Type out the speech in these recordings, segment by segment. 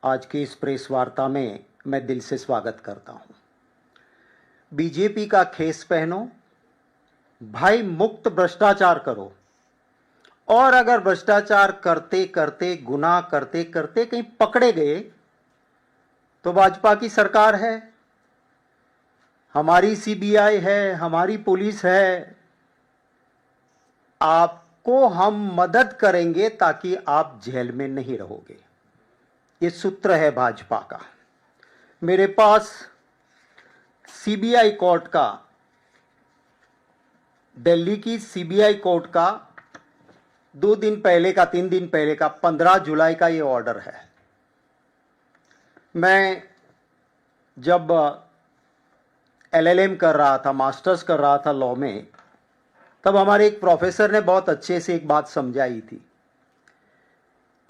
आज की इस प्रेस वार्ता में मैं दिल से स्वागत करता हूं। बीजेपी का खेस पहनो, भाई मुक्त भ्रष्टाचार करो, और अगर भ्रष्टाचार करते करते गुनाह करते करते कहीं पकड़े गए तो भाजपा की सरकार है, हमारी सीबीआई है, हमारी पुलिस है, आपको हम मदद करेंगे ताकि आप जेल में नहीं रहोगे। ये सूत्र है भाजपा का। मेरे पास सीबीआई कोर्ट का, दिल्ली की सीबीआई कोर्ट का 2 दिन पहले का, 3 दिन पहले का 15 जुलाई का ये ऑर्डर है। मैं जब एलएलएम कर रहा था, मास्टर्स कर रहा था लॉ में, तब हमारे एक प्रोफेसर ने बहुत अच्छे से एक बात समझाई थी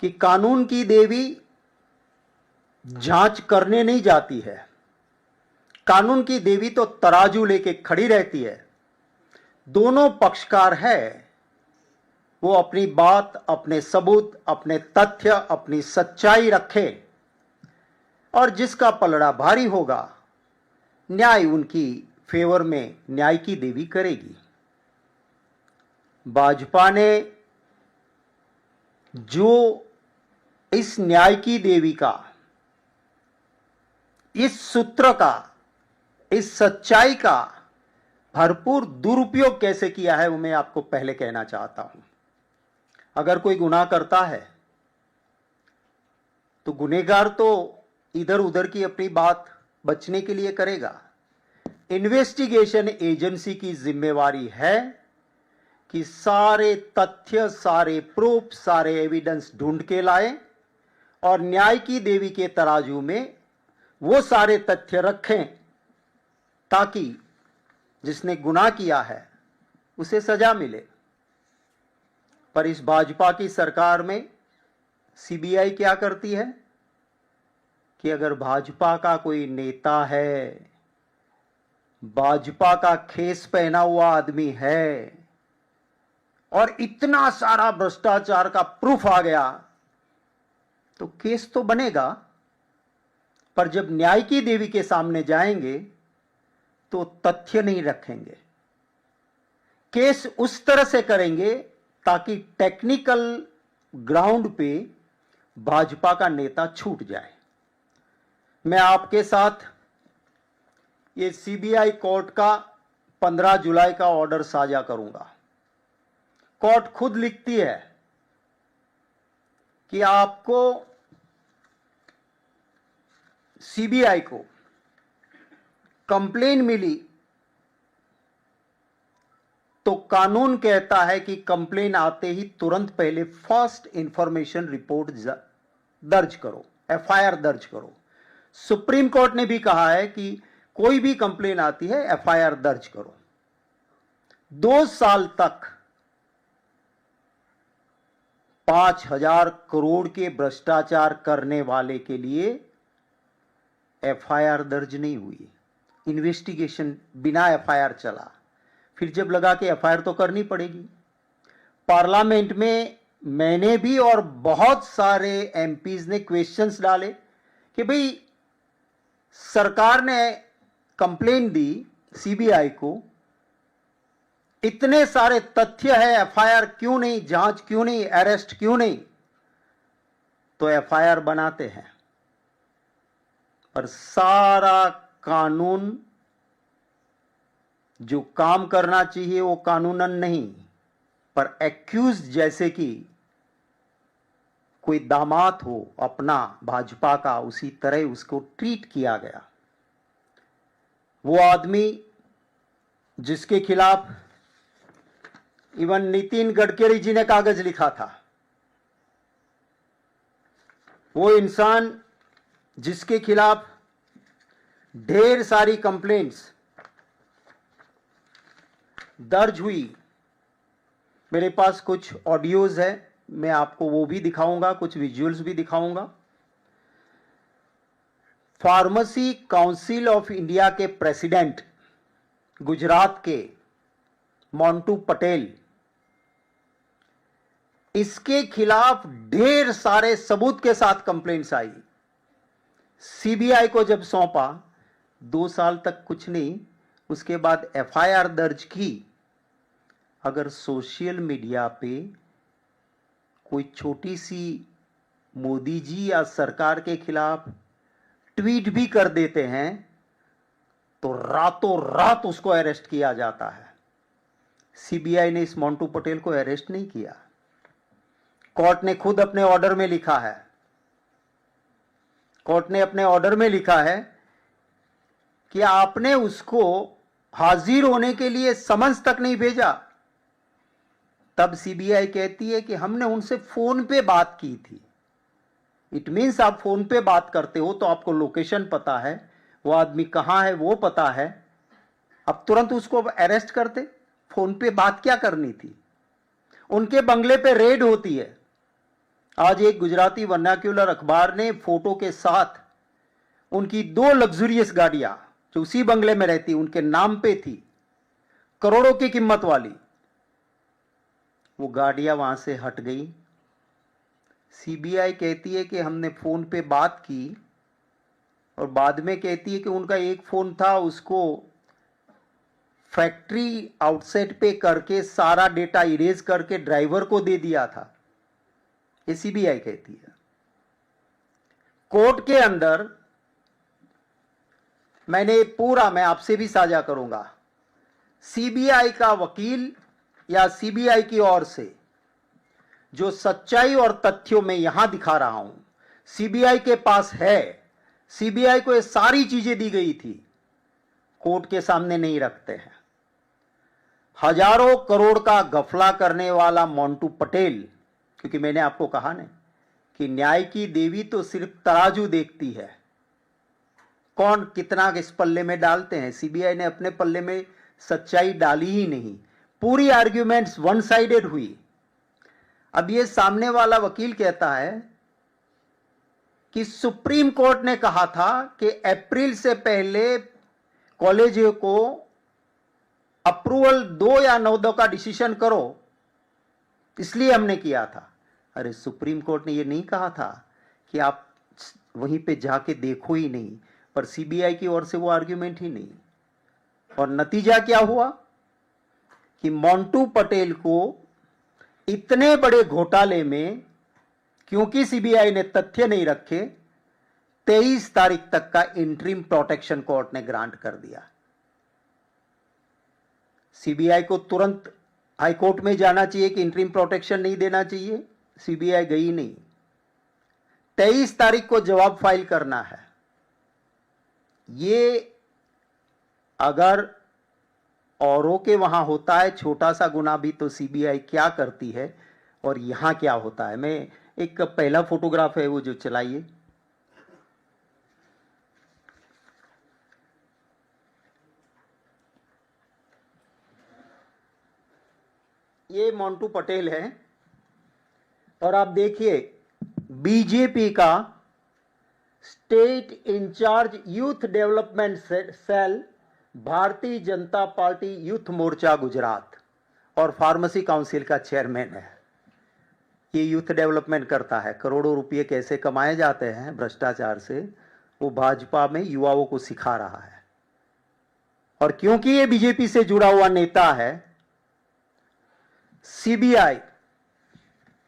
कि कानून की देवी जांच करने नहीं जाती है, कानून की देवी तो तराजू लेके खड़ी रहती है। दोनों पक्षकार है, वो अपनी बात, अपने सबूत, अपने तथ्य, अपनी सच्चाई रखे और जिसका पलड़ा भारी होगा न्याय उनकी फेवर में न्याय की देवी करेगी। भाजपा ने जो इस न्याय की देवी का, इस सूत्र का, इस सच्चाई का भरपूर दुरुपयोग कैसे किया है वो मैं आपको पहले कहना चाहता हूं। अगर कोई गुनाह करता है तो गुनहगार तो इधर उधर की अपनी बात बचने के लिए करेगा। इन्वेस्टिगेशन एजेंसी की जिम्मेवारी है कि सारे तथ्य, सारे प्रूफ, सारे एविडेंस ढूंढ के लाए और न्याय की देवी के तराजू में वो सारे तथ्य रखें ताकि जिसने गुनाह किया है उसे सजा मिले। पर इस भाजपा की सरकार में सीबीआई क्या करती है कि अगर भाजपा का कोई नेता है, भाजपा का खेस पहना हुआ आदमी है और इतना सारा भ्रष्टाचार का प्रूफ आ गया तो केस तो बनेगा, पर जब न्याय की देवी के सामने जाएंगे तो तथ्य नहीं रखेंगे। केस उस तरह से करेंगे ताकि टेक्निकल ग्राउंड पे भाजपा का नेता छूट जाए। मैं आपके साथ ये सीबीआई कोर्ट का 15 जुलाई का ऑर्डर साझा करूंगा। कोर्ट खुद लिखती है कि आपको, सीबीआई को कंप्लेन मिली तो कानून कहता है कि कंप्लेन आते ही तुरंत पहले फर्स्ट इंफॉर्मेशन रिपोर्ट दर्ज करो, एफआईआर दर्ज करो। सुप्रीम कोर्ट ने भी कहा है कि कोई भी कंप्लेन आती है एफआईआर दर्ज करो। 2 साल तक 5,000 करोड़ के भ्रष्टाचार करने वाले के लिए एफआईआर दर्ज नहीं हुई। इन्वेस्टिगेशन बिना एफआईआर चला। फिर जब लगा कि एफआईआर तो करनी पड़ेगी, पार्लियामेंट में मैंने भी और बहुत सारे एमपीज ने क्वेश्चंस डाले कि भाई सरकार ने कंप्लेन दी सीबीआई को, इतने सारे तथ्य है, एफआईआर क्यों नहीं, जांच क्यों नहीं, अरेस्ट क्यों नहीं? तो एफआईआर बनाते हैं, पर सारा कानून जो काम करना चाहिए वो कानूनन नहीं, पर एक्यूज जैसे कि कोई दामाद हो अपना भाजपा का, उसी तरह उसको ट्रीट किया गया। वो आदमी जिसके खिलाफ इवन नितिन गडकरी जी ने कागज लिखा था, वो इंसान जिसके खिलाफ ढेर सारी कंप्लेंट्स दर्ज हुई, मेरे पास कुछ ऑडियोज है, मैं आपको वो भी दिखाऊंगा, कुछ विजुअल्स भी दिखाऊंगा। फार्मेसी काउंसिल ऑफ इंडिया के प्रेसिडेंट गुजरात के मोंटू पटेल, इसके खिलाफ ढेर सारे सबूत के साथ कंप्लेंट्स आई सीबीआई को जब सौंपा, 2 साल तक कुछ नहीं, उसके बाद एफआईआर दर्ज की। अगर सोशल मीडिया पे कोई छोटी सी मोदी जी या सरकार के खिलाफ ट्वीट भी कर देते हैं तो रातों रात उसको अरेस्ट किया जाता है। सीबीआई ने इस मोंटू पटेल को अरेस्ट नहीं किया। कोर्ट ने खुद अपने ऑर्डर में लिखा है, कोर्ट ने अपने ऑर्डर में लिखा है कि आपने उसको हाजिर होने के लिए समन्स तक नहीं भेजा। तब सीबीआई कहती है कि हमने उनसे फोन पे बात की थी। इट मीन्स आप फोन पे बात करते हो तो आपको लोकेशन पता है, वो आदमी कहां है वो पता है, अब तुरंत उसको अरेस्ट करते। फोन पे बात क्या करनी थी? उनके बंगले पे रेड होती है। आज एक गुजराती वर्नाक्यूलर अखबार ने फोटो के साथ उनकी 2 लग्जरियस गाड़ियां जो उसी बंगले में रहती उनके नाम पे थी, करोड़ों की कीमत वाली, वो गाड़ियां वहां से हट गई। सीबीआई कहती है कि हमने फोन पे बात की, और बाद में कहती है कि उनका एक फोन था, उसको फैक्ट्री आउटसेट पे करके सारा डेटा इरेज करके ड्राइवर को दे दिया था। ये सीबीआई कहती है। कोर्ट के अंदर मैं आपसे भी साझा करूंगा, सीबीआई का वकील या सीबीआई की ओर से जो सच्चाई और तथ्यों में यहां दिखा रहा हूं, सीबीआई के पास है। सीबीआई को ये सारी चीजें दी गई थी, कोर्ट के सामने नहीं रखते हैं। हजारों करोड़ का गफला करने वाला मोंटू पटेल, क्योंकि मैंने आपको कहा ना कि न्याय की देवी तो सिर्फ तराजू देखती है, कौन कितना इस पल्ले में डालते हैं। सीबीआई ने अपने पल्ले में सच्चाई डाली ही नहीं, पूरी आर्ग्यूमेंट्स वन साइडेड हुई। अब ये सामने वाला वकील कहता है कि सुप्रीम कोर्ट ने कहा था कि अप्रैल से पहले कॉलेज को अप्रूवल दो या 9 का डिसीजन करो, इसलिए हमने किया था। अरे सुप्रीम कोर्ट ने यह नहीं कहा था कि आप वहीं पे जाके देखो ही नहीं, पर सीबीआई की ओर से वो आर्ग्यूमेंट ही नहीं। और नतीजा क्या हुआ कि मोंटू पटेल को इतने बड़े घोटाले में, क्योंकि सीबीआई ने तथ्य नहीं रखे, 23 तारीख तक का इंटरिम प्रोटेक्शन कोर्ट ने ग्रांट कर दिया। सीबीआई को तुरंत हाई कोर्ट में जाना चाहिए कि इंटरिम प्रोटेक्शन नहीं देना चाहिए, सीबीआई गई नहीं। 23 तारीख को जवाब फाइल करना है। ये अगर औरों के वहां होता है छोटा सा गुना भी, तो सीबीआई क्या करती है और यहां क्या होता है। मैं एक पहला फोटोग्राफ है वो जो चलाइए, ये मोंटू पटेल है और आप देखिए बीजेपी का state in-charge youth development cell, Bharatiya Janata party youth मोर्चा गुजरात और फार्मेसी काउंसिल का चेयरमैन है। ये यूथ डेवलपमेंट करता है। करोड़ों रुपए कैसे कमाए जाते हैं भ्रष्टाचार से, वो भाजपा में युवाओं को सिखा रहा है। और क्योंकि ये बीजेपी से जुड़ा हुआ नेता है, सीबीआई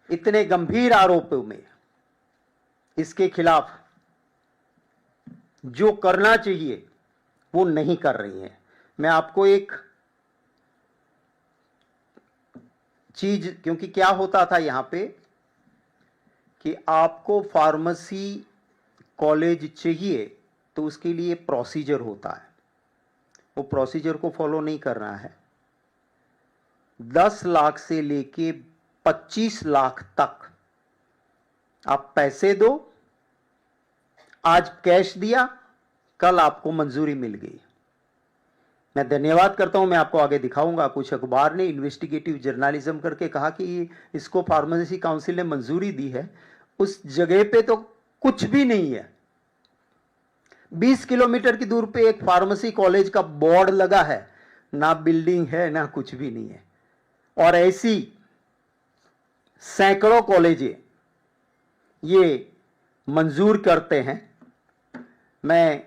इतने गंभीर आरोपों में इसके खिलाफ जो करना चाहिए वो नहीं कर रही है। मैं आपको एक चीज, क्योंकि क्या होता था यहां पे कि आपको फार्मेसी कॉलेज चाहिए तो उसके लिए प्रोसीजर होता है, वो प्रोसीजर को फॉलो नहीं करना है। 10 लाख से लेके 25 लाख तक आप पैसे दो, आज कैश दिया, कल आपको मंजूरी मिल गई। मैं धन्यवाद करता हूं, मैं आपको आगे दिखाऊंगा। कुछ अखबार ने इन्वेस्टिगेटिव जर्नलिज्म करके कहा कि इसको फार्मेसी काउंसिल ने मंजूरी दी है। उस जगह पे तो कुछ भी नहीं है। 20 किलोमीटर की दूर पे एक फार्मेसी कॉलेज का बोर्ड लगा है, ना बिल्डिंग है ना कुछ भी नहीं है। और ऐसी सैकड़ों कॉलेजें ये मंजूर करते हैं मैं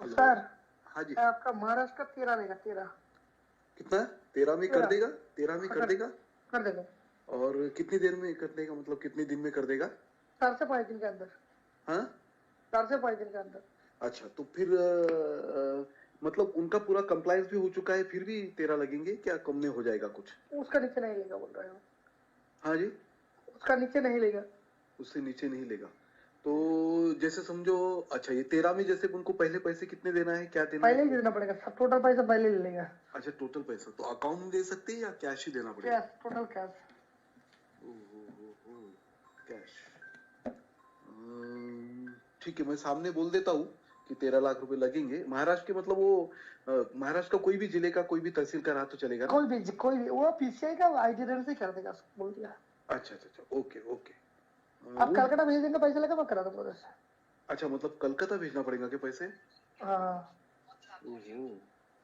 सर हाँ जी, आपका महाराष्ट्र का 13 लेगा, 13 कितना? 13 में कर देगा? 13 में कर देगा? कर देगा। और कितनी देर में कर देगा, मतलब कितने दिन में कर देगा? 4 से 5 दिन के अंदर। हाँ, 4 से 5 दिन के अंदर। अच्छा, तो फिर मतलब उनका पूरा कंप्लायंस भी हो चुका है, फिर भी 13 लगेंगे क्या? कम में हो जाएगा कुछ? उसका नीचे नहीं लेगा बोल रहे हो? हाँ जी, उसका नीचे नहीं लेगा। उससे नीचे नहीं लेगा। तो जैसे समझो, अच्छा ये 13 में जैसे उनको पहले पैसे कितने देना है, क्या देना पहले है? ही देना पड़ेगा, सब टोटल पैसा पहले ले लेगा। अच्छा, टोटल पैसा तो अकाउंट में दे सकते हैं या कैश ही देना पड़ेगा? Cash, total cash. कैश। ठीक है, मैं सामने बोल देता हूँ कि 13 लाख रुपए लगेंगे। महाराष्ट्र के मतलब वो महाराष्ट्र का कोई भी जिले का, कोई भी तहसील का रहा तो चलेगा ना? कोई भी वो पीसीआई का आईडी से कर देगा, बोल दिया। अच्छा अच्छा अच्छा, ओके ओके। आप कलकत्ता भेज देंगे, पैसे लगा मैं करा दूंगा वैसे। अच्छा, मतलब कलकत्ता भेजना पड़ेगा क्या पैसे? हाँ। ओहो,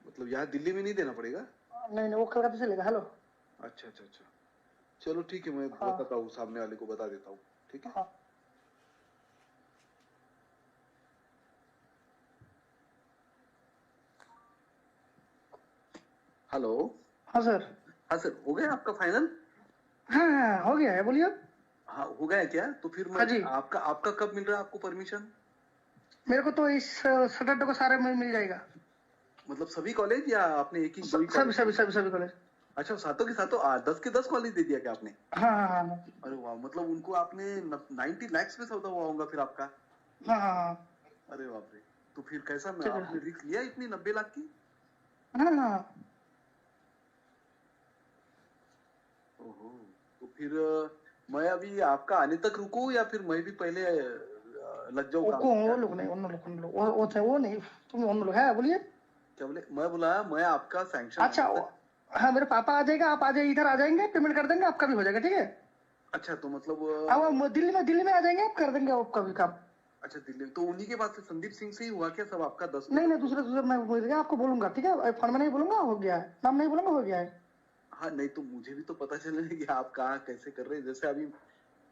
मतलब यहाँ दिल्ली में नहीं देना पड़ेगा? नहीं, वो कलकत्ता से लेगा। हेलो। अच्छा अच्छा अच्छा, चलो ठीक है, मैं बताता हूँ, सामने वाले को बता देता हूँ, ठीक है? हेलो। हाँ सर। हाँ सर, हो गया आपका फाइनल? हाँ हो गया है, बोलिए। हाँ, हो गया क्या? तो फिर हाँ जी। आपका आपका कब मिल रहा है आपको परमिशन? मेरे को तो इस सैटरडे को सारे में मिल जाएगा। मतलब सभी कॉलेज या आपने एक ही सभी कॉलेज। अच्छा, सातों के सातों 10 के 10 कॉलेज दे दिया क्या आपने? हाँ। अरे वाह, मतलब उनको आपने 90 लाख में सौदा हुआ होगा फिर आपका। हाँ। अरे बाप रे, तो फिर कैसा आपने रिस्क लिया इतनी 90 लाख की? हाँ। ओहो, तो फिर मैं अभी आपका आने तक रुकूं या फिर मैं भी पहले लग जाऊं काम? वो लोग नहीं, उन लोग वो नहीं, तुम उन लोग है, बोलिए। क्या बोले? मैं बोला मैं आपका सैंक्शन। अच्छा, हाँ मेरे पापा आ जाएगा, आप आ जाइए, इधर आ जाएंगे, पेमेंट कर देंगे, आपका भी हो जाएगा, ठीक है? अच्छा, तो मतलब अब दिल्ली में आ जाएंगे, आप कर देंगे आपका भी काम। अच्छा, दिल्ली तो उन्हीं के पास से संदीप सिंह से ही हुआ क्या सब आपका? 10 नहीं, दूसरे मैं बोल देगा, आपको बोलूंगा, ठीक है? फोन में नहीं बोलूंगा, हो गया है, नाम नहीं बोलूंगा, हो गया है। हाँ, नहीं तो मुझे भी तो पता चले कि आप कहाँ कैसे कर रहे हैं। जैसे अभी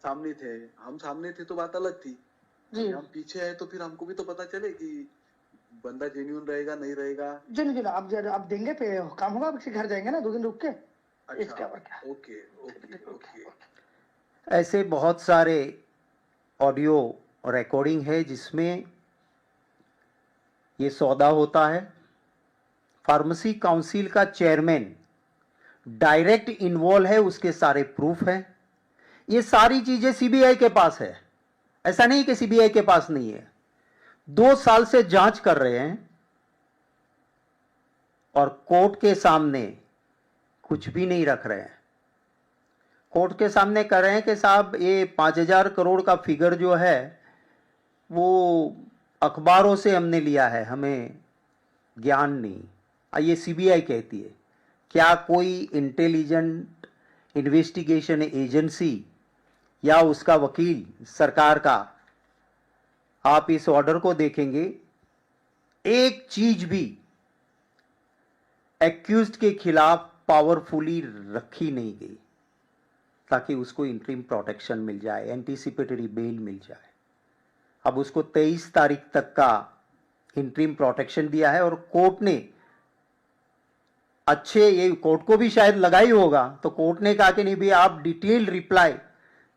सामने थे, हम सामने थे तो बात अलग थी जी। हम पीछे है तो फिर हमको भी तो पता चले कि बंदा जेन्युइन रहेगा नहीं रहेगा। जेन्युइन आप देंगे पे काम होगा, किसी घर जाएंगे ना 2 दिन रुक के। अच्छा, ओके ओके ओके। ऐसे बहुत सारे ऑडियो रिकॉर्डिंग है जिसमें ये सौदा होता है। फार्मेसी काउंसिल का चेयरमैन डायरेक्ट इन्वॉल्व है, उसके सारे प्रूफ हैं। ये सारी चीजें सीबीआई के पास है, ऐसा नहीं कि सीबीआई के पास नहीं है। 2 साल से जांच कर रहे हैं और कोर्ट के सामने कुछ भी नहीं रख रहे हैं। कोर्ट के सामने कह रहे हैं कि साहब ये 5,000 करोड़ का फिगर जो है वो अखबारों से हमने लिया है, हमें ज्ञान नहीं। ये सीबीआई कहती है। क्या कोई इंटेलिजेंट इन्वेस्टिगेशन एजेंसी या उसका वकील सरकार का, आप इस ऑर्डर को देखेंगे, एक चीज भी एक्यूज्ड के खिलाफ पावरफुली रखी नहीं गई ताकि उसको इंटरिम प्रोटेक्शन मिल जाए, एंटीसिपेटरी बेल मिल जाए। अब उसको 23 तारीख तक का इंटरिम प्रोटेक्शन दिया है और कोर्ट ने ये कोर्ट को भी शायद लगा ही होगा, तो कोर्ट ने कहा कि नहीं भी आप डिटेल्ड रिप्लाई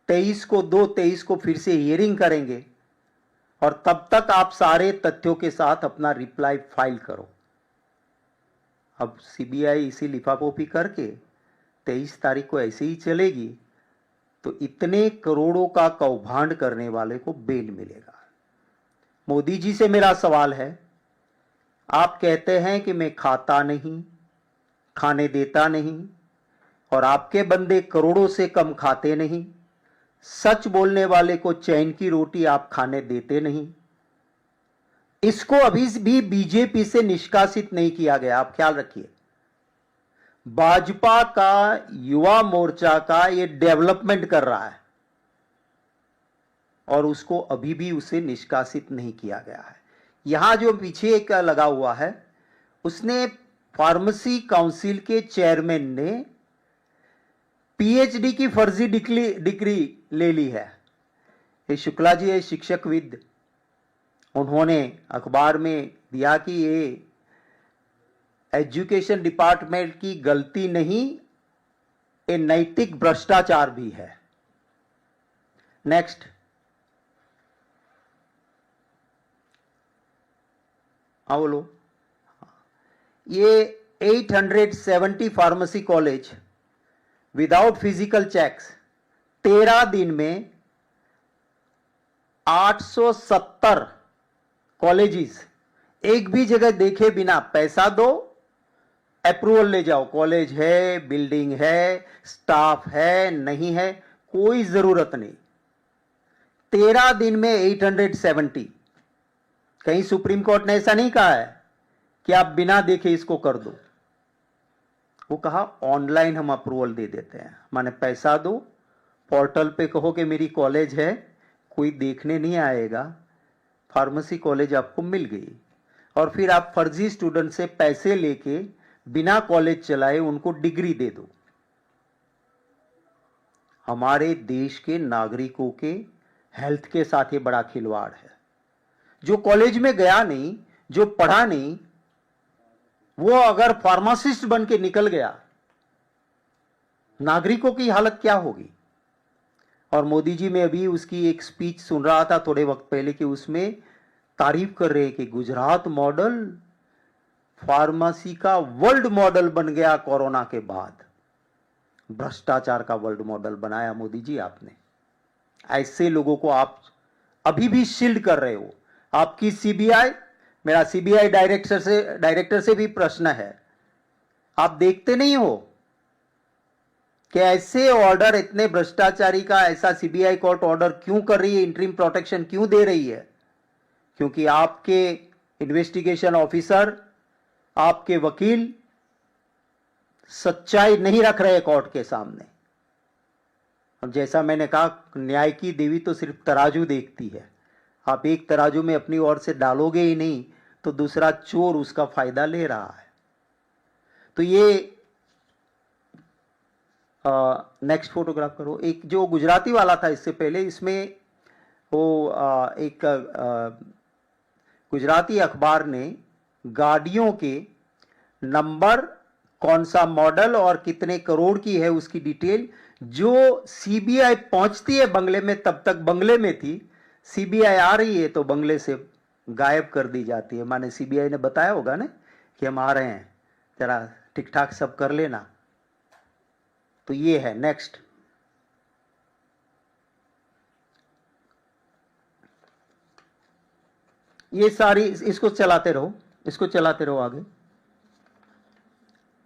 23 को 23 को फिर से हियरिंग करेंगे और तब तक आप सारे तथ्यों के साथ अपना रिप्लाई फाइल करो। अब सीबीआई इसी लिफापोफी करके 23 तारीख को ऐसे ही चलेगी तो इतने करोड़ों का कौभांड करने वाले को बेल मिलेगा। मोदी जी से मेरा सवाल है, आप कहते हैं कि मैं खाता नहीं, खाने देता नहीं और आपके बंदे करोड़ों से कम खाते नहीं, सच बोलने वाले को चैन की रोटी आप खाने देते नहीं। इसको अभी भी बीजेपी से निष्कासित नहीं किया गया, आप ख्याल रखिए। भाजपा का युवा मोर्चा का ये डेवलपमेंट कर रहा है। और उसको अभी भी उसे निष्कासित नहीं किया गया है। यहां जो पीछे एक लगा हुआ है, उसने फार्मेसी काउंसिल के चेयरमैन ने पीएचडी की फर्जी डिग्री ले ली है। ये शुक्ला जी है, शिक्षकविद, उन्होंने अखबार में दिया कि ये एजुकेशन डिपार्टमेंट की गलती नहीं, ये नैतिक भ्रष्टाचार भी है। नेक्स्ट, हाँ बोलो। ये 870 pharmacy college without physical checks 13 दिन में 870 कॉलेजेस एक भी जगह देखे बिना पैसा दो, अप्रूवल ले जाओ, कॉलेज है, बिल्डिंग है, स्टाफ है, नहीं है, कोई जरूरत नहीं। 13 दिन में 870। कहीं सुप्रीम कोर्ट ने ऐसा नहीं कहा है कि आप बिना देखे इसको कर दो। वो कहा ऑनलाइन हम अप्रूवल दे देते हैं, माने पैसा दो, पोर्टल पे कहो कि मेरी कॉलेज है, कोई देखने नहीं आएगा, फार्मेसी कॉलेज आपको मिल गई। और फिर आप फर्जी स्टूडेंट से पैसे लेके बिना कॉलेज चलाए उनको डिग्री दे दो। हमारे देश के नागरिकों के हेल्थ के साथ ये बड़ा खिलवाड़ है। जो कॉलेज में गया नहीं, जो पढ़ा नहीं, वो अगर फार्मासिस्ट बन के निकल गया, नागरिकों की हालत क्या होगी। और मोदी जी, मैं अभी उसकी एक स्पीच सुन रहा था थोड़े वक्त पहले कि उसमें तारीफ कर रहे हैं कि गुजरात मॉडल फार्मेसी का वर्ल्ड मॉडल बन गया कोरोना के बाद। भ्रष्टाचार का वर्ल्ड मॉडल बनाया मोदी जी आपने। ऐसे लोगों को आप अभी भी शील्ड कर रहे हो। आपकी सीबीआई, मेरा सीबीआई डायरेक्टर से भी प्रश्न है, आप देखते नहीं हो कि ऐसे ऑर्डर, इतने भ्रष्टाचारी का ऐसा सीबीआई कोर्ट ऑर्डर क्यों कर रही है, इंटरिम प्रोटेक्शन क्यों दे रही है? क्योंकि आपके इन्वेस्टिगेशन ऑफिसर, आपके वकील सच्चाई नहीं रख रहे कोर्ट के सामने। और जैसा मैंने कहा, न्याय की देवी तो सिर्फ तराजू देखती है। आप एक तराजू में अपनी ओर से डालोगे ही नहीं तो दूसरा चोर उसका फायदा ले रहा है। तो ये नेक्स्ट फोटोग्राफ करो। एक जो गुजराती वाला था इससे पहले, इसमें वो एक गुजराती अखबार ने गाड़ियों के नंबर, कौन सा मॉडल और कितने करोड़ की है उसकी डिटेल, जो सीबीआई पहुंचती है बंगले में, तब तक बंगले में थी, सीबीआई आ रही है तो बंगले से गायब कर दी जाती है। माने सीबीआई ने बताया होगा ना कि हम आ रहे हैं, जरा ठीक ठाक सब कर लेना। तो ये है। नेक्स्ट, ये सारी, इसको चलाते रहो, इसको चलाते रहो, आगे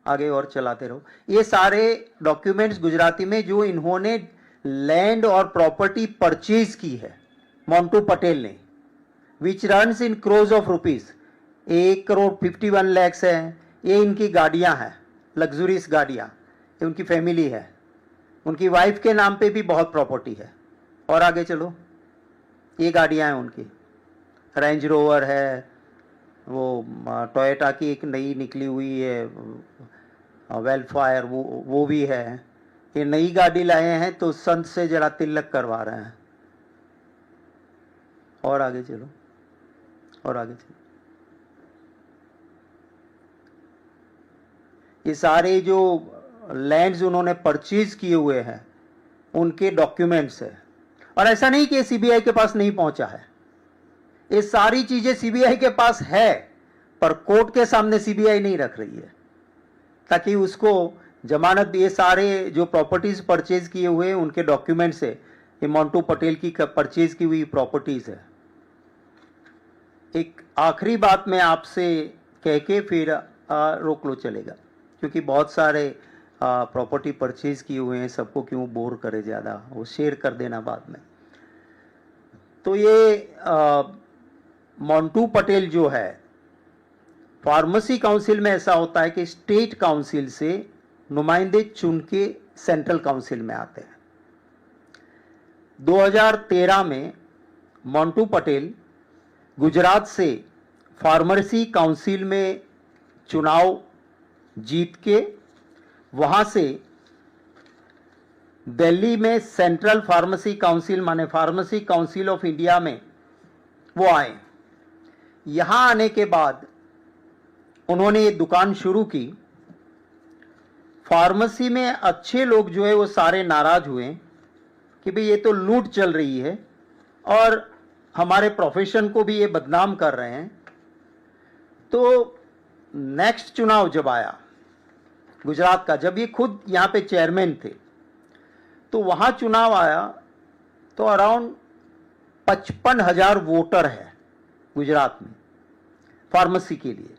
आगे और चलाते रहो। ये सारे डॉक्यूमेंट्स गुजराती में जो इन्होंने लैंड और प्रॉपर्टी परचेज की है मोंटू पटेल ने, विच runs in crores of rupees, 1,51 lakh है। ये इनकी गाड़ियां हैं, लग्जूरियस गाड़ियां, ये उनकी फैमिली है। उनकी वाइफ के नाम पे भी बहुत प्रॉपर्टी है। और आगे चलो, ये गाड़ियां हैं उनकी, रेंज रोवर है, वो टोयोटा की एक नई निकली हुई है वेलफायर, वो भी है। ये नई गाड़ी लाए हैं तो संत से जरा तिलक करवा रहे हैं। और आगे चलो, और आगे चलो। ये सारे जो लैंड्स उन्होंने परचेज किए हुए हैं उनके डॉक्यूमेंट्स है। और ऐसा नहीं कि सीबीआई के पास नहीं पहुंचा है, ये सारी चीजें सीबीआई के पास है, पर कोर्ट के सामने सीबीआई नहीं रख रही है ताकि उसको जमानत। ये सारे जो प्रॉपर्टीज परचेज किए हुए हैं उनके डॉक्यूमेंट्स है। ये मोंटू पटेल की परचेज की हुई प्रॉपर्टीज है। एक आखिरी बात मैं आपसे कह के फिर रोक लो, चलेगा, क्योंकि बहुत सारे प्रॉपर्टी परचेज किए हुए हैं, सबको क्यों बोर करे ज़्यादा, वो शेयर कर देना बाद में। तो ये मोंटू पटेल जो है, फार्मेसी काउंसिल में ऐसा होता है कि स्टेट काउंसिल से नुमाइंदे चुन के सेंट्रल काउंसिल में आते हैं। 2013 में मोंटू पटेल गुजरात से फार्मेसी काउंसिल में चुनाव जीत के वहां से दिल्ली में सेंट्रल फार्मेसी काउंसिल माने फार्मेसी काउंसिल ऑफ इंडिया में वो आए। यहां आने के बाद उन्होंने ये दुकान शुरू की। फार्मेसी में अच्छे लोग जो है वो सारे नाराज हुए कि भाई ये तो लूट चल रही है और हमारे प्रोफेशन को भी ये बदनाम कर रहे हैं। तो नेक्स्ट चुनाव जब आया गुजरात का, जब ये खुद यहाँ पे चेयरमैन थे, तो वहाँ चुनाव आया तो अराउंड 55,000 वोटर है गुजरात में फार्मेसी के लिए।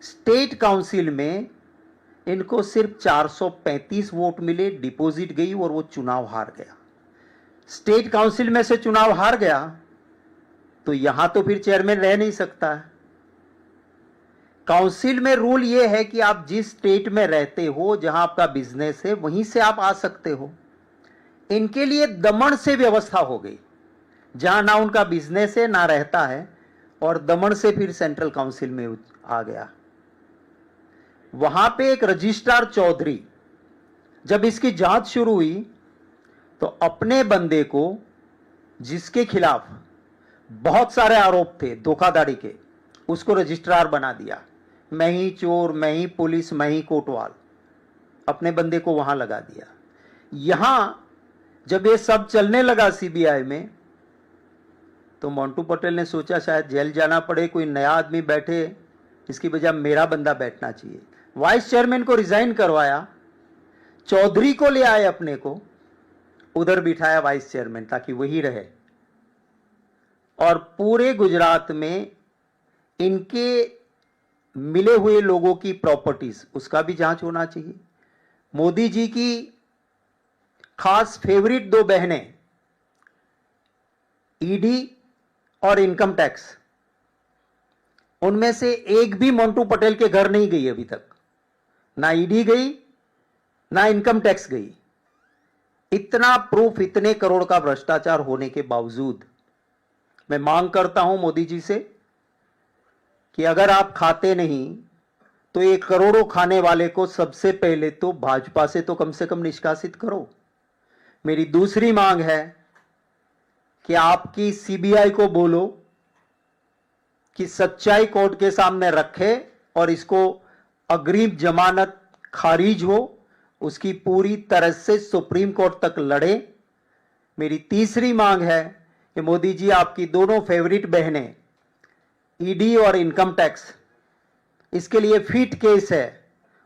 स्टेट काउंसिल में इनको सिर्फ 435 वोट मिले, डिपॉजिट गई और वो चुनाव हार गया। स्टेट काउंसिल में से चुनाव हार गया तो यहां तो फिर चेयरमैन रह नहीं सकता है। काउंसिल में रूल ये है कि आप जिस स्टेट में रहते हो, जहां आपका बिजनेस है, वहीं से आप आ सकते हो। इनके लिए दमन से व्यवस्था हो गई, जहां ना उनका बिजनेस है ना रहता है, और दमन से फिर सेंट्रल काउंसिल में आ गया। वहां पे एक रजिस्ट्रार चौधरी, जब इसकी जांच शुरू हुई तो अपने बंदे को, जिसके खिलाफ बहुत सारे आरोप थे धोखाधड़ी के, उसको रजिस्ट्रार बना दिया। मैं ही चोर, मैं ही पुलिस, मैं ही कोतवाल, अपने बंदे को वहां लगा दिया। यहां जब ये सब चलने लगा सीबीआई में, तो मोंटू पटेल ने सोचा शायद जेल जाना पड़े, कोई नया आदमी बैठे, इसकी बजाय मेरा बंदा बैठना चाहिए। वाइस चेयरमैन को रिजाइन करवाया, चौधरी को ले आए अपने को, उधर बिठाया वाइस चेयरमैन, ताकि वही रहे। और पूरे गुजरात में इनके मिले हुए लोगों की प्रॉपर्टीज, उसका भी जांच होना चाहिए। मोदी जी की खास फेवरेट 2 बहनें, ईडी और इनकम टैक्स, उनमें से एक भी मोंटू पटेल के घर नहीं गई अभी तक। ना ईडी गई, ना इनकम टैक्स गई। इतना प्रूफ, इतने करोड़ का भ्रष्टाचार होने के बावजूद मैं मांग करता हूं मोदी जी से कि अगर आप खाते नहीं तो ये करोड़ों खाने वाले को सबसे पहले तो भाजपा से तो कम से कम निष्कासित करो। मेरी दूसरी मांग है कि आपकी सीबीआई को बोलो कि सच्चाई कोर्ट के सामने रखे और इसको अग्रिम जमानत खारिज हो, उसकी पूरी तरह से सुप्रीम कोर्ट तक लड़े। मेरी तीसरी मांग है कि मोदी जी, आपकी दोनों फेवरेट बहनें ईडी और इनकम टैक्स, इसके लिए फिट केस है,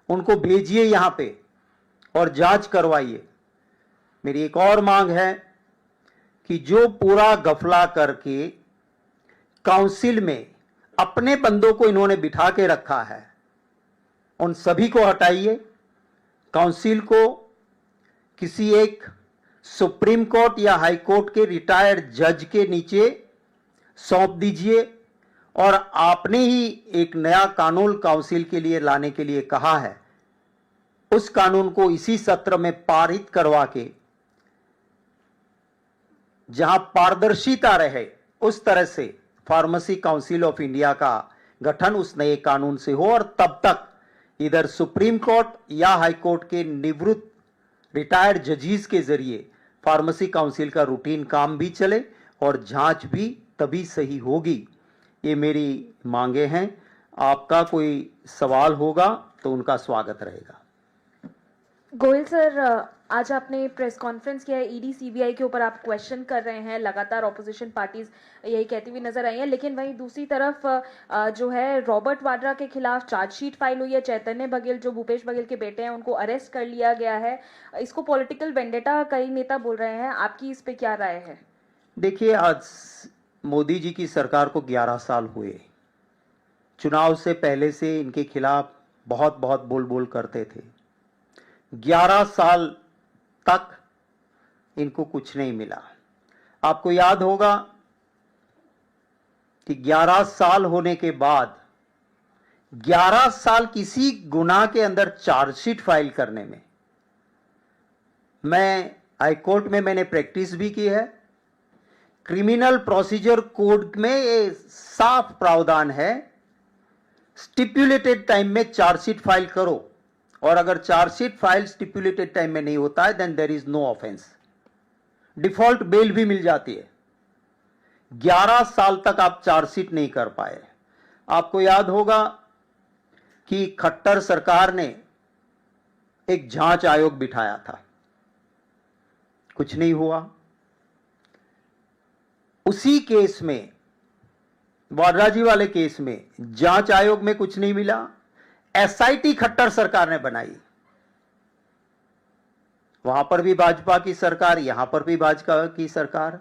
उनको भेजिए यहां पे और जांच करवाइए। मेरी एक और मांग है कि जो पूरा गफला करके काउंसिल में अपने बंदों को इन्होंने बिठा के रखा है, उन सभी को हटाइए। काउंसिल को किसी एक सुप्रीम कोर्ट या हाई कोर्ट के रिटायर्ड जज के नीचे सौंप दीजिए। और आपने ही एक नया कानून काउंसिल के लिए लाने के लिए कहा है, उस कानून को इसी सत्र में पारित करवा के, जहां पारदर्शिता रहे, उस तरह से फार्मेसी काउंसिल ऑफ इंडिया का गठन उस नए कानून से हो। और तब तक इधर सुप्रीम कोर्ट या हाई कोर्ट के निवृत्त रिटायर्ड जजीज के जरिए फार्मेसी काउंसिल का रूटीन काम भी चले और जांच भी तभी सही होगी। ये मेरी मांगे हैं। आपका कोई सवाल होगा तो उनका स्वागत रहेगा। गोयल सर, आज आपने प्रेस कॉन्फ्रेंस किया है, ईडी सीबीआई के ऊपर आप क्वेश्चन कर रहे हैं, लगातार ऑपोजिशन पार्टीज यही कहती हुई नजर आई हैं, लेकिन वहीं दूसरी तरफ जो है रॉबर्ट वाड्रा के खिलाफ चार्जशीट फाइल हुई है। चैतन्य बघेल जो भूपेश बघेल के बेटे हैं, उनको अरेस्ट कर लिया गया है। इसको पॉलिटिकल वेंडेटा कई नेता बोल रहे हैं, आपकी इस पे क्या राय है? देखिए, आज मोदी जी की सरकार को 11 साल हुए। चुनाव से पहले से इनके खिलाफ बहुत बोल करते थे। 11 साल तक इनको कुछ नहीं मिला। आपको याद होगा कि 11 साल होने के बाद 11 साल किसी गुनाह के अंदर चार्जशीट फाइल करने में, मैं हाई कोर्ट में मैंने प्रैक्टिस भी की है, क्रिमिनल प्रोसीजर कोड में ये साफ प्रावधान है, स्टिपुलेटेड टाइम में चार्जशीट फाइल करो, और अगर चार्जशीट फाइल स्टिपुलेटेड टाइम में नहीं होता है then there is no offence, default bail भी मिल जाती है। 11 साल तक आप चार्जशीट नहीं कर पाए। आपको याद होगा कि खट्टर सरकार ने एक जांच आयोग बिठाया था, कुछ नहीं हुआ। उसी केस में, वाड्रा जी वाले केस में, जांच आयोग में कुछ नहीं मिला, एसआईटी खट्टर सरकार ने बनाई। वहां पर भी भाजपा की सरकार, यहां पर भी भाजपा की सरकार।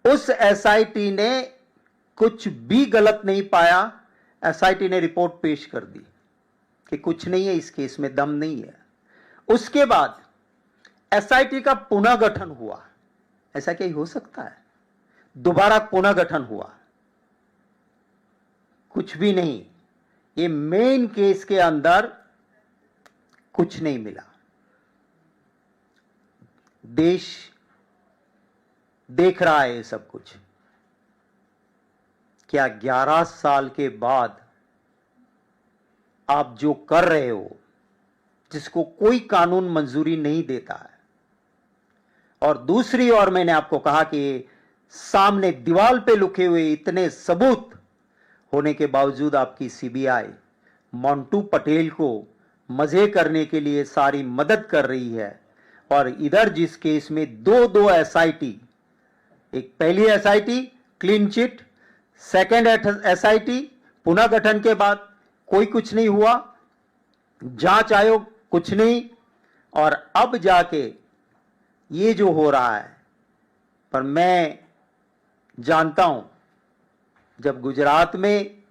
उस एसआईटी ने कुछ भी गलत नहीं पाया, एसआईटी ने रिपोर्ट पेश कर दी कि कुछ नहीं है, इस केस में दम नहीं है। उसके बाद एसआईटी का पुनर्गठन हुआ। ऐसा क्या हो सकता है? दोबारा पुनर्गठन हुआ, कुछ भी नहीं। ये मेन केस के अंदर कुछ नहीं मिला। देश देख रहा है ये सब कुछ। क्या 11 साल के बाद आप जो कर रहे हो, जिसको कोई कानून मंजूरी नहीं देता है, और दूसरी ओर मैंने आपको कहा कि सामने दीवार पे लिखे हुए इतने सबूत होने के बावजूद आपकी सीबीआई मोंटू पटेल को मजे करने के लिए सारी मदद कर रही है, और इधर जिस केस में दो एसआईटी, एक पहली SIT clean chit, second SIT पुनर्गठन के बाद कोई कुछ नहीं हुआ, जांच आयोग कुछ नहीं, और अब जाके ये जो हो रहा है। पर मैं जानता हूं, जब गुजरात में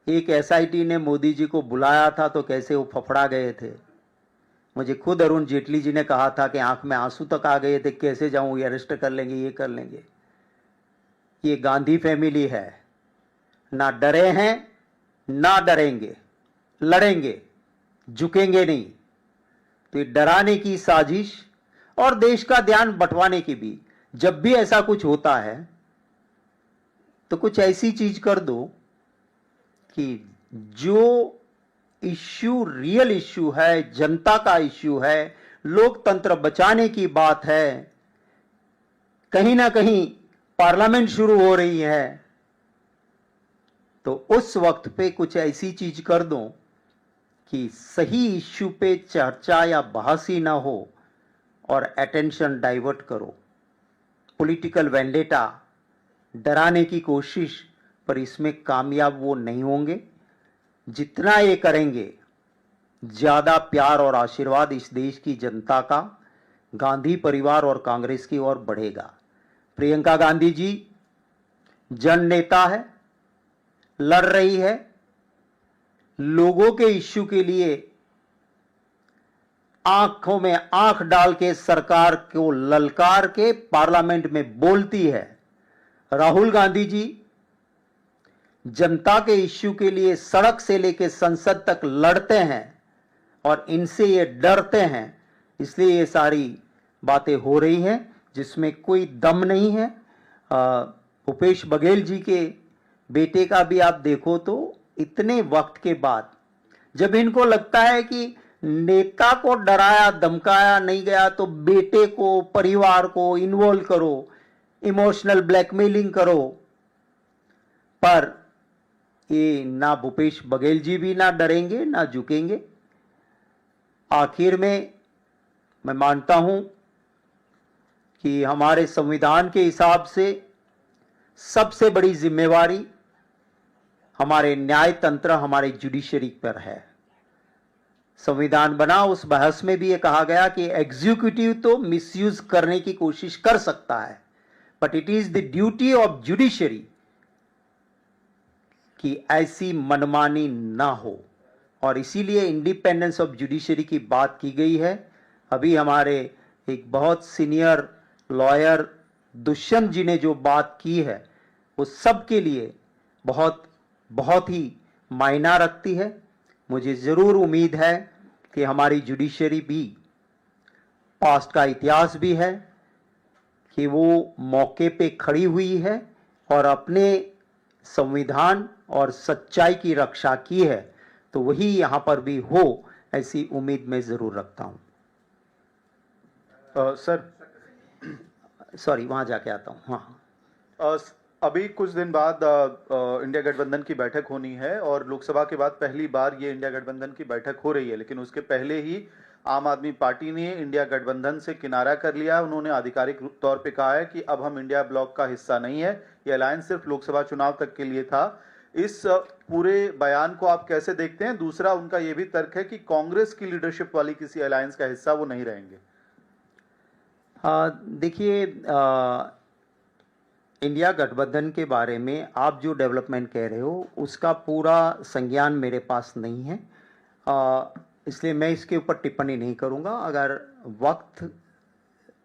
एक एसआईटी ने मोदी जी को बुलाया था तो कैसे वो फफड़ा गए थे। मुझे खुद अरुण जेटली जी ने कहा था कि आंख में आंसू तक आ गए थे, कैसे जाऊं, ये अरेस्ट कर लेंगे, ये कर लेंगे। ये गांधी फैमिली है, ना डरे हैं ना डरेंगे, लड़ेंगे, झुकेंगे नहीं। तो ये डराने की साजिश और देश का ध्यान बंटवाने की भी, जब भी ऐसा कुछ होता है तो कुछ ऐसी चीज कर दो कि जो इश्यू रियल इश्यू है, जनता का इश्यू है, लोकतंत्र बचाने की बात है, कहीं ना कहीं पार्लियामेंट शुरू हो रही है, तो उस वक्त पे कुछ ऐसी चीज कर दो कि सही इश्यू पे चर्चा या बहस ही ना हो और अटेंशन डाइवर्ट करो। पॉलिटिकल वेंडेटा, डराने की कोशिश, पर इसमें कामयाब वो नहीं होंगे। जितना ये करेंगे, ज्यादा प्यार और आशीर्वाद इस देश की जनता का गांधी परिवार और कांग्रेस की ओर बढ़ेगा। प्रियंका गांधी जी जन नेता है, लड़ रही है, लोगों के इश्यू के लिए आंखों में आंख डाल के सरकार को ललकार के पार्लियामेंट में बोलती है। राहुल गांधी जी जनता के इश्यू के लिए सड़क से लेकर संसद तक लड़ते हैं और इनसे ये डरते हैं, इसलिए ये सारी बातें हो रही हैं जिसमें कोई दम नहीं है। भूपेश बघेल जी के बेटे का भी आप देखो तो इतने वक्त के बाद, जब इनको लगता है कि नेता को डराया धमकाया नहीं गया तो बेटे को, परिवार को इन्वॉल्व करो, इमोशनल ब्लैकमेलिंग करो, पर ये ना भूपेश बघेल जी भी ना डरेंगे ना झुकेंगे। आखिर में मैं मानता हूं कि हमारे संविधान के हिसाब से सबसे बड़ी जिम्मेवारी हमारे न्याय तंत्र, हमारे जुडिशरी पर है। संविधान बना, उस बहस में भी ये कहा गया कि एग्जीक्यूटिव तो मिसयूज करने की कोशिश कर सकता है, but it is the duty of judiciary कि ऐसी मनमानी ना हो, और इसीलिए इंडिपेंडेंस ऑफ जुडिशरी की बात की गई है। अभी हमारे एक बहुत सीनियर लॉयर दुष्यंत जी ने जो बात की है वो सबके लिए बहुत बहुत ही मायना रखती है। मुझे जरूर उम्मीद है कि हमारी जुडिशरी भी, पास्ट का इतिहास भी है कि वो मौके पे खड़ी हुई है और अपने संविधान और सच्चाई की रक्षा की है, तो वही यहाँ पर भी हो, ऐसी उम्मीद मैं जरूर रखता हूँ। सर सॉरी, वहाँ जाके आता हूँ। हाँ, अभी कुछ दिन बाद इंडिया गठबंधन की बैठक होनी है और लोकसभा के बाद पहली बार ये इंडिया गठबंधन की बैठक हो रही है, लेकिन उसके पहले ही आम आदमी पार्टी ने इंडिया गठबंधन से किनारा कर लिया। उन्होंने आधिकारिक तौर पे कहा है कि अब हम इंडिया ब्लॉक का हिस्सा नहीं है, ये अलायंस सिर्फ लोकसभा चुनाव तक के लिए था। इस पूरे बयान को आप कैसे देखते हैं? दूसरा, उनका ये भी तर्क है कि कांग्रेस की लीडरशिप वाली किसी अलायंस का हिस्सा वो नहीं रहेंगे। देखिए, इंडिया गठबंधन के बारे में आप जो डेवलपमेंट कह रहे हो उसका पूरा संज्ञान मेरे पास नहीं है, इसलिए मैं इसके ऊपर टिप्पणी नहीं करूंगा। अगर वक्त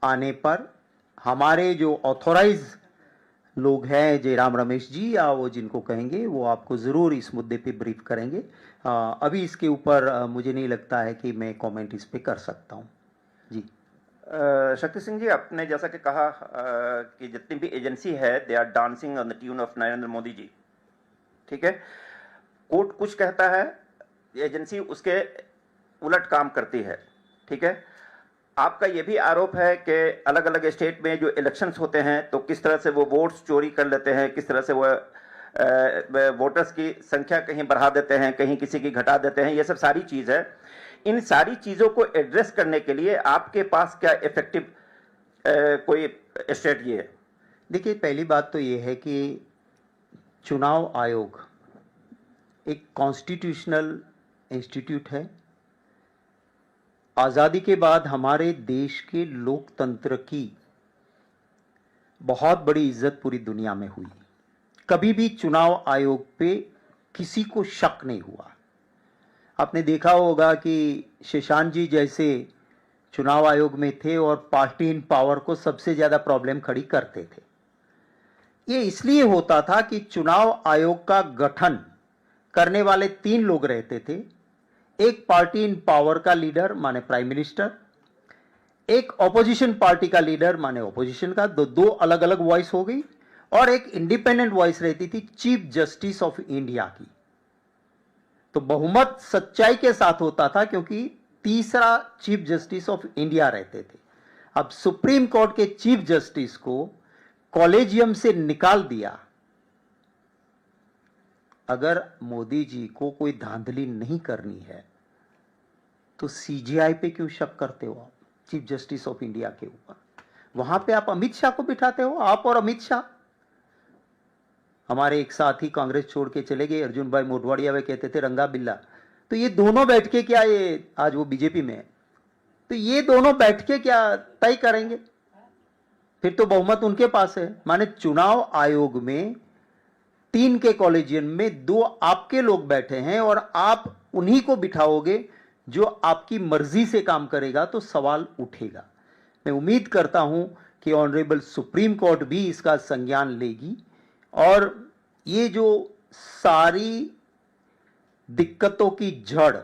आने पर हमारे जो ऑथोराइज लोग हैं, जयराम रमेश जी या वो जिनको कहेंगे, वो आपको ज़रूर इस मुद्दे पे ब्रीफ करेंगे। अभी इसके ऊपर मुझे नहीं लगता है कि मैं कमेंट इस पे कर सकता हूँ। जी। शक्ति सिंह जी, आपने जैसा कि कहा कि जितनी भी एजेंसी है they are dancing on the tune of Narendra Modi ji, ठीक है। कोर्ट कुछ कहता है, एजेंसी उसके उलट काम करती है, ठीक है। आपका ये भी आरोप है कि अलग अलग स्टेट में जो इलेक्शंस होते हैं तो किस तरह से वो वोट्स चोरी कर लेते हैं, किस तरह से वो वोटर्स की संख्या कहीं बढ़ा देते हैं, कहीं किसी की घटा देते हैं, ये सब सारी चीज़ है। इन सारी चीज़ों को एड्रेस करने के लिए आपके पास क्या इफेक्टिव कोई स्ट्रेटजी है? देखिए, पहली बात तो ये है कि चुनाव आयोग एक कॉन्स्टिट्यूशनल इंस्टीट्यूट है। आज़ादी के बाद हमारे देश के लोकतंत्र की बहुत बड़ी इज्जत पूरी दुनिया में हुई। कभी भी चुनाव आयोग पे किसी को शक नहीं हुआ। आपने देखा होगा कि शशांक जी जैसे चुनाव आयोग में थे और पार्टी इन पावर को सबसे ज़्यादा प्रॉब्लम खड़ी करते थे। ये इसलिए होता था कि चुनाव आयोग का गठन करने वाले 3 लोग रहते थे। एक पार्टी इन पावर का लीडर माने प्राइम मिनिस्टर, एक ऑपोजिशन पार्टी का लीडर माने ऑपोजिशन का, दो अलग अलग वॉइस हो गई, और एक इंडिपेंडेंट वॉइस रहती थी चीफ जस्टिस ऑफ इंडिया की। तो बहुमत सच्चाई के साथ होता था क्योंकि तीसरा चीफ जस्टिस ऑफ इंडिया रहते थे। अब सुप्रीम कोर्ट के चीफ जस्टिस को कॉलेजियम से निकाल दिया। अगर मोदी जी को कोई धांधली नहीं करनी है तो सीजीआई पे क्यों शक करते हो आप, चीफ जस्टिस ऑफ इंडिया के ऊपर? वहां पे आप अमित शाह को बिठाते हो, आप और अमित शाह। हमारे एक साथी कांग्रेस छोड़ के चले गए, अर्जुन भाई मोढवाड़िया, वे कहते थे रंगा बिल्ला। तो ये दोनों बैठ के क्या, ये आज वो बीजेपी में है, तो ये दोनों बैठ के क्या तय करेंगे? फिर तो बहुमत उनके पास है। माने चुनाव आयोग में 3 के कॉलेजियन में 2 आपके लोग बैठे हैं और आप उन्हीं को बिठाओगे जो आपकी मर्जी से काम करेगा, तो सवाल उठेगा। मैं उम्मीद करता हूं कि ऑनरेबल सुप्रीम कोर्ट भी इसका संज्ञान लेगी और ये जो सारी दिक्कतों की जड़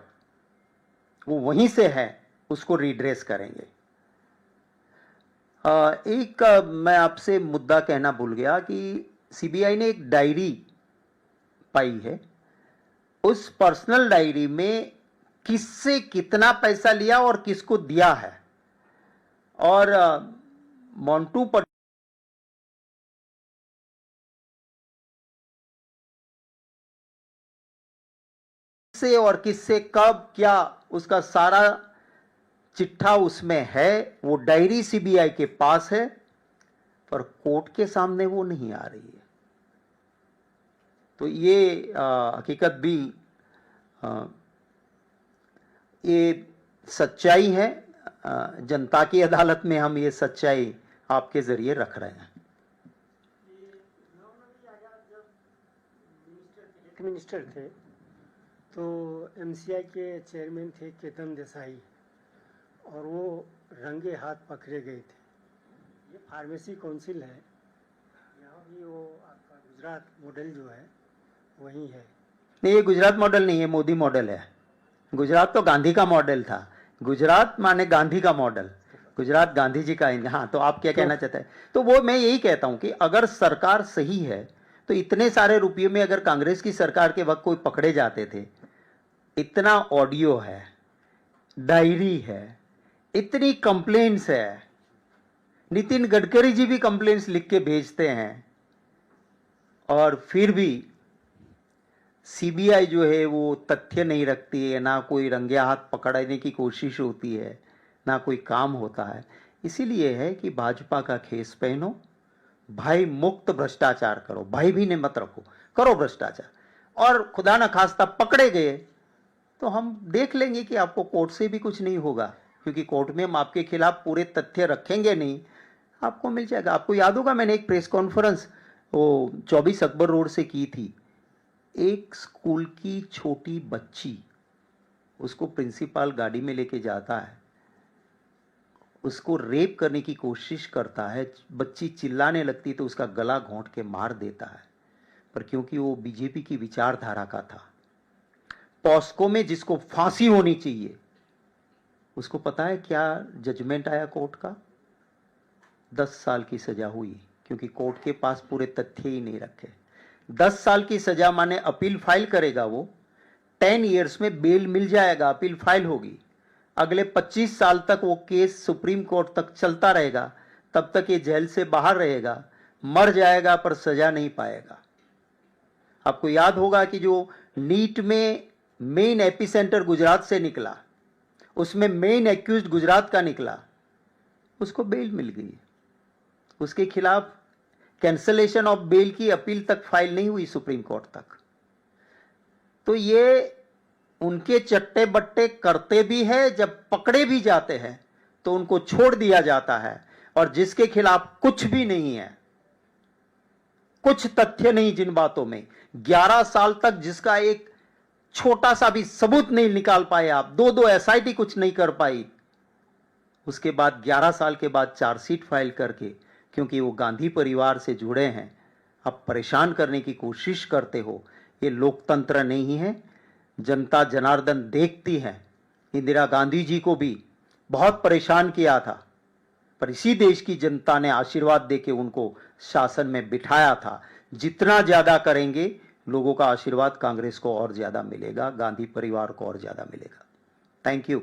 वो वहीं से है, उसको रिड्रेस करेंगे। एक मैं आपसे मुद्दा कहना भूल गया कि सीबीआई ने एक डायरी पाई है। उस पर्सनल डायरी में किससे कितना पैसा लिया और किसको दिया है, और मोंटू पर से और किससे कब क्या, उसका सारा चिट्ठा उसमें है। वो डायरी सीबीआई के पास है पर कोर्ट के सामने वो नहीं आ रही है। तो ये हकीकत भी ये सच्चाई है। जनता की अदालत में हम ये सच्चाई आपके जरिए रख रहे हैं। मिनिस्टर थे तो एमसीआई के चेयरमैन थे केतन देसाई, और वो रंगे हाथ पकड़े गए थे। ये फार्मेसी काउंसिल है, यहाँ भी वो आपका गुजरात मॉडल जो है वही है। नहीं, ये गुजरात मॉडल नहीं है, मोदी मॉडल है। गुजरात तो गांधी का मॉडल था। गुजरात माने गांधी का मॉडल, गुजरात गांधी जी का हाँ, तो आप क्या कहना चाहते हैं? तो वो मैं यही कहता हूं कि अगर सरकार सही है तो इतने सारे रुपये में अगर कांग्रेस की सरकार के वक्त कोई पकड़े जाते थे, इतना ऑडियो है, डायरी है, इतनी कंप्लेंट्स है, नितिन गडकरी जी भी कंप्लेंट्स लिख के भेजते हैं, और फिर भी सीबीआई जो है वो तथ्य नहीं रखती है, ना कोई रंगे हाथ पकड़ने की कोशिश होती है, ना कोई काम होता है। इसीलिए है कि भाजपा का खेस पहनो, भाई मुक्त भ्रष्टाचार करो, भाई भी ने मत रखो, करो भ्रष्टाचार, और खुदा न खास्ता पकड़े गए तो हम देख लेंगे कि आपको कोर्ट से भी कुछ नहीं होगा, क्योंकि कोर्ट में हम आपके खिलाफ पूरे तथ्य रखेंगे नहीं, आपको मिल जाएगा। आपको याद होगा मैंने एक प्रेस कॉन्फ्रेंस वो 24 अकबर रोड से की थी। एक स्कूल की छोटी बच्ची, उसको प्रिंसिपल गाड़ी में लेके जाता है, उसको रेप करने की कोशिश करता है, बच्ची चिल्लाने लगती तो उसका गला घोंट के मार देता है, पर क्योंकि वो बीजेपी की विचारधारा का था। पॉस्को में जिसको फांसी होनी चाहिए, उसको पता है क्या जजमेंट आया कोर्ट का? 10 साल की सजा हुई, क्योंकि कोर्ट के पास पूरे तथ्य ही नहीं रखे। 10 साल की सजा माने अपील फाइल करेगा वो, 10 इयर्स में बेल मिल जाएगा, अपील फाइल होगी, अगले 25 साल तक वो केस सुप्रीम कोर्ट तक चलता रहेगा, तब तक ये जेल से बाहर रहेगा, मर जाएगा पर सजा नहीं पाएगा। आपको याद होगा कि जो नीट में मेन एपिसेंटर गुजरात से निकला, उसमें मेन एक्यूज्ड गुजरात का निकला, उसको बेल मिल गई, उसके खिलाफ कैंसलेशन ऑफ बेल की अपील तक फाइल नहीं हुई सुप्रीम कोर्ट तक। तो ये उनके चट्टे बट्टे करते भी है, जब पकड़े भी जाते हैं तो उनको छोड़ दिया जाता है, और जिसके खिलाफ कुछ भी नहीं है, कुछ तथ्य नहीं जिन बातों में, 11 साल तक जिसका एक छोटा सा भी सबूत नहीं निकाल पाए आप, 2-2 एसआईटी कुछ नहीं कर पाई, उसके बाद 11 साल के बाद चार्जशीट फाइल करके, क्योंकि वो गांधी परिवार से जुड़े हैं, आप परेशान करने की कोशिश करते हो। ये लोकतंत्र नहीं है। जनता जनार्दन देखती है। इंदिरा गांधी जी को भी बहुत परेशान किया था, पर इसी देश की जनता ने आशीर्वाद देके उनको शासन में बिठाया था। जितना ज्यादा करेंगे, लोगों का आशीर्वाद कांग्रेस को और ज्यादा मिलेगा, गांधी परिवार को और ज्यादा मिलेगा। Thank you.